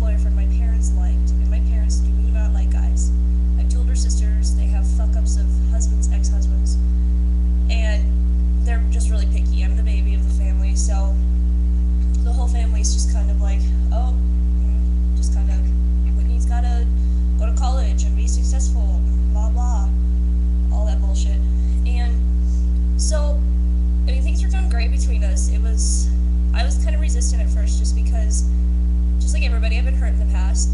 ex-boyfriend my parents liked, and my parents do not like guys. I have two older sisters, they have fuck-ups of husbands, ex-husbands, and they're just really picky. I'm the baby of the family, so the whole family's just kind of like, oh, just kind of, Whitney's gotta go to college and be successful, blah blah, all that bullshit. And so, I mean, things were going great between us. I was kind of resistant at first just because, just like everybody, I've been hurt in the past,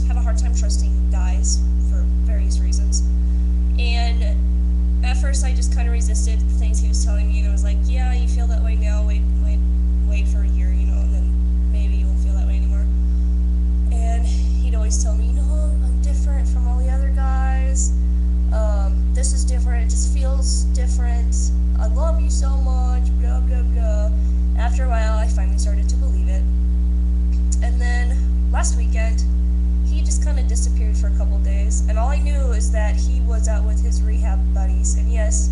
have a hard time trusting guys for various reasons, and at first I just kind of resisted the things he was telling me, and I was like, yeah, you feel that way now, wait for a year, you know, and then maybe you won't feel that way anymore. And he'd always tell me, no, I'm different from all the other guys, this is different, it just feels different, I love you so much, blah blah blah. After a while, I finally started to believe it. And then, last weekend, he just kind of disappeared for a couple days, and all I knew is that he was out with his rehab buddies, and yes,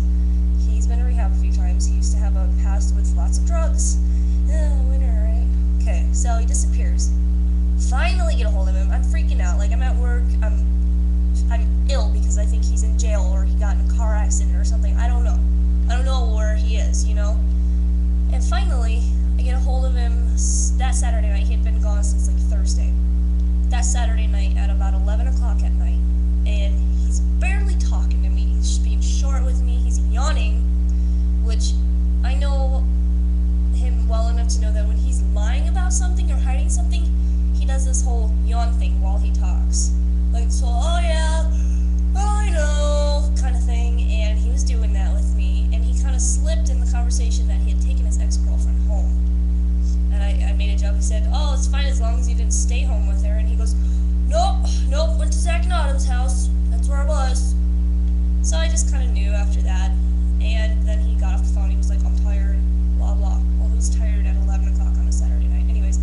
he's been to rehab a few times. He used to have a past with lots of drugs. Winner, right? Okay, so he disappears. Finally get a hold of him. I'm freaking out. Like, I'm at work, I'm ill because I think he's in jail or he got in a car accident or something. I don't know. I don't know where he is, you know? And finally, I get a hold of him that Saturday night. He had been gone since, like, Thursday. That Saturday night at about 11 o'clock at night. And he's barely talking to me. He's just being short with me. He's yawning, which I know him well enough to know that when he's lying about something or hiding something, he does this whole yawn thing while he talks. Like, so, oh yeah, I know, kind of thing. And he was doing that with me. And he kind of slipped in the conversation that he had taken his ex-girlfriend home. And I made a joke. He said, oh, it's fine as long as you didn't stay home with her. And he goes, nope, went to Zach and Autumn's house. That's where I was. So I just kind of knew after that. And then he got off the phone. He was like, I'm tired, blah, blah. Well, who's tired at 11 o'clock on a Saturday night? Anyways,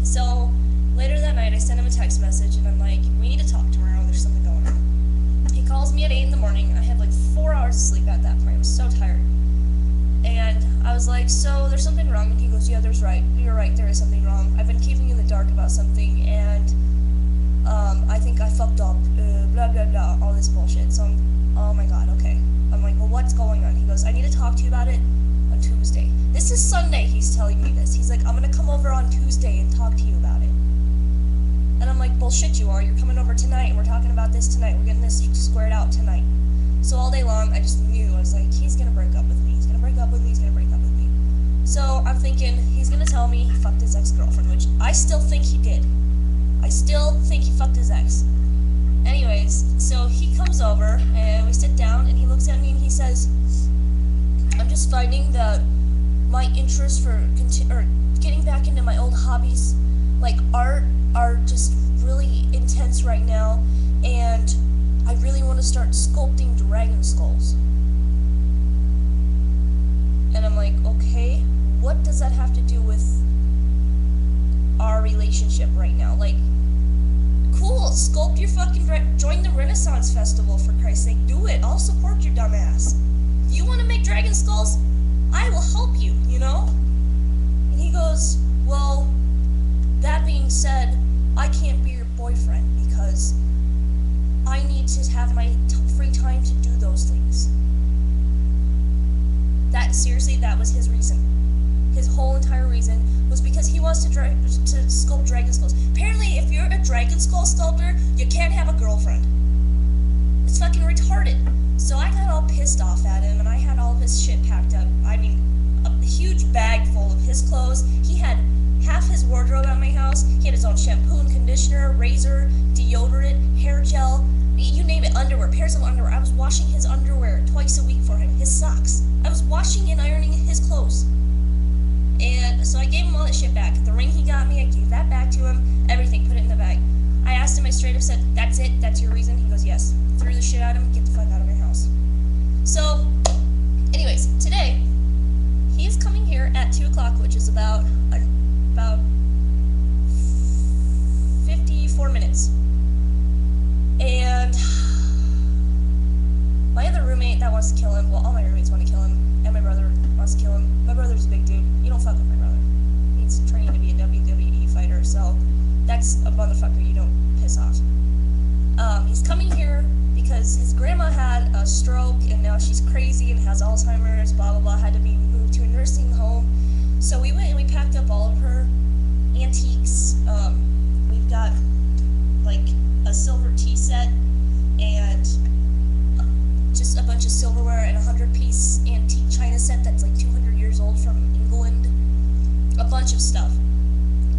so later that night, I sent him a text message, and I'm like, we need to talk tomorrow. There's something going on. He calls me at 8 in the morning. I had like 4 hours of sleep at that point. I was so tired. And I was like, so there's something wrong? And he goes, yeah, you're right, there is something wrong. I've been keeping you in the dark about something, and I think I fucked up, blah, blah, blah, all this bullshit. So oh my god, okay. I'm like, well, what's going on? He goes, I need to talk to you about it on Tuesday. This is Sunday, he's telling me this. He's like, I'm gonna come over on Tuesday and talk to you about it. And I'm like, bullshit you are. You're coming over tonight, and we're talking about this tonight. We're getting this squared out tonight. So all day long, I just knew. I was like, he's gonna break up with me. He's gonna break up with me. He's gonna break up with me. So I'm thinking, he's gonna tell me he fucked his ex-girlfriend, which I still think he did. I still think he fucked his ex. Anyways, so he comes over, and we sit down, and he looks at me, and he says, I'm just finding that my interest for getting back into my old hobbies, like art, are just really intense right now, and I really want to start sculpting dragon skulls. And I'm like, okay, what does that have to do with our relationship right now? Like, cool, sculpt your fucking, join the Renaissance Festival, for Christ's sake, do it, I'll support your dumb ass. You want to make dragon skulls? I will help you, you know? And he goes, well, that being said, I can't be your boyfriend because I need to have my free time to do those things. Seriously, that was his reason. His whole entire reason was because he wants to sculpt dragon skulls. Apparently, if you're a dragon skull sculptor, you can't have a girlfriend. It's fucking retarded. So I got all pissed off at him, and I had all of his shit packed up. I mean, a huge bag full of his clothes. He had half his wardrobe at my house. He had his own shampoo and conditioner, razor, deodorant, hair gel, you name it, underwear, pairs of underwear. I was washing his underwear twice a week for him, his socks. I was washing and ironing his clothes. And so I gave him all that shit back. The ring he got me, I gave that back to him, everything, put it in the bag. I asked him, I straight up said, that's it, that's your reason? He goes, yes. Threw the shit at him, get the fuck out of my house. So, anyways, today, he is coming here at 2 o'clock, which is about 54 minutes. And my other roommate that wants to kill him, well, all my roommates want to kill him, and my brother wants to kill him. My brother's a big dude. You don't fuck with my brother. He's training to be a WWE fighter, so that's that's a motherfucker you don't piss off. He's coming here because his grandma had a stroke and now she's crazy and has Alzheimer's, blah blah blah, had to be moved to a nursing home. So we went and we packed up all of her antiques. We've got like a silver tea set and just a bunch of silverware and a 100-piece antique china set that's like 200 years old from England. A bunch of stuff.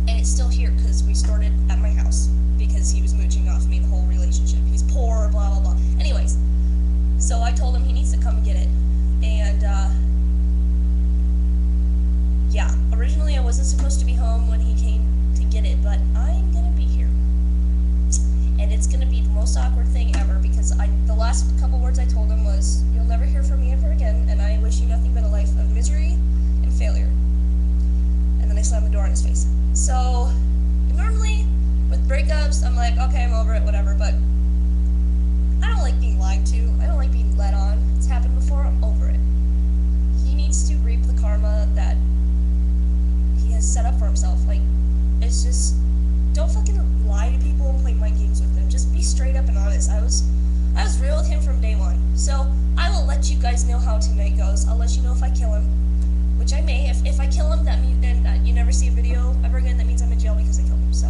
And it's still here because we stored it at my house because he was mooching off me the whole relationship. He's poor, blah blah blah. Anyways, so I told him he needs to come get it. And yeah, originally I wasn't supposed to be home when he came to get it, but I'm gonna be here. And it's gonna be the most awkward thing ever because the last couple words I told him was, "You'll never hear from me ever again, and I wish you nothing but a life of misery and failure." And then I slammed the door in his face. So normally with breakups, I'm like, okay, I'm over it, whatever, but I don't like being lied to. I don't like being led on. It's happened before, I'm over it. He needs to reap the karma that he has set up for himself. Like, it's just, don't fucking lie to people and play mind games with them. Just be straight up and honest. I was real with him from day one. So I will let you guys know how tonight goes. I'll let you know if I kill him, which I may. If I kill him, that means, and you never see a video ever again, that means I'm in jail because I killed him. So